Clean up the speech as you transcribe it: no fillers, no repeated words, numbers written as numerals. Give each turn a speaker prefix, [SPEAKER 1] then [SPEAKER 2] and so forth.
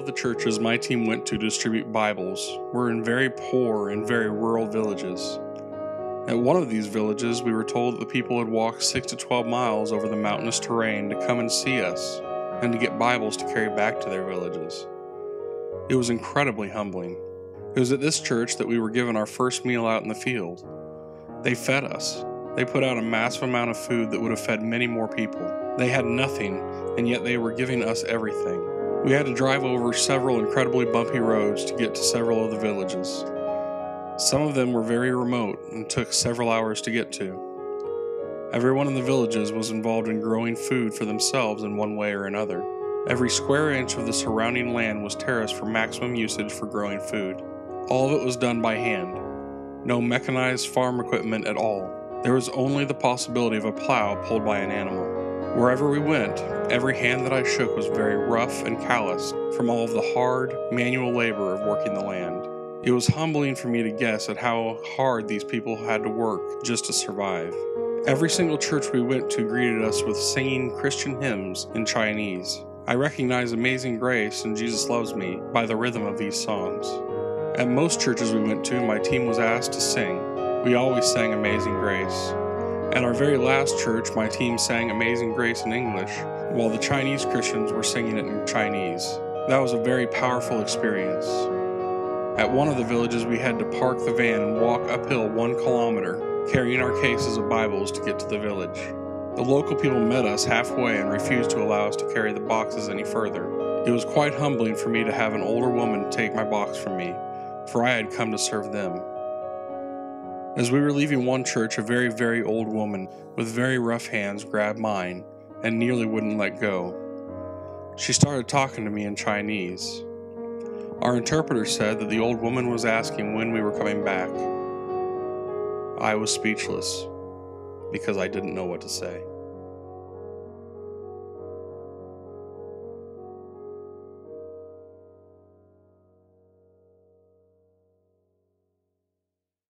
[SPEAKER 1] of the churches my team went to distribute Bibles were in very poor and very rural villages. At one of these villages, we were told that the people had walked 6 to 12 miles over the mountainous terrain to come and see us and to get Bibles to carry back to their villages. It was incredibly humbling. It was at this church that we were given our first meal out in the field. They fed us. They put out a massive amount of food that would have fed many more people. They had nothing, and yet they were giving us everything. We had to drive over several incredibly bumpy roads to get to several of the villages. Some of them were very remote and took several hours to get to. Everyone in the villages was involved in growing food for themselves in one way or another. Every square inch of the surrounding land was terraced for maximum usage for growing food. All of it was done by hand. No mechanized farm equipment at all. There was only the possibility of a plow pulled by an animal. Wherever we went, every hand that I shook was very rough and calloused from all of the hard, manual labor of working the land. It was humbling for me to guess at how hard these people had to work just to survive. Every single church we went to greeted us with singing Christian hymns in Chinese. I recognized Amazing Grace and Jesus Loves Me by the rhythm of these songs. At most churches we went to, my team was asked to sing. We always sang Amazing Grace. At our very last church, my team sang Amazing Grace in English, while the Chinese Christians were singing it in Chinese. That was a very powerful experience. At one of the villages, we had to park the van and walk uphill 1 kilometer, carrying our cases of Bibles to get to the village. The local people met us halfway and refused to allow us to carry the boxes any further. It was quite humbling for me to have an older woman take my box from me, for I had come to serve them. As we were leaving one church, a very, very old woman with very rough hands grabbed mine and nearly wouldn't let go. She started talking to me in Chinese. Our interpreter said that the old woman was asking when we were coming back. I was speechless because I didn't know what to say.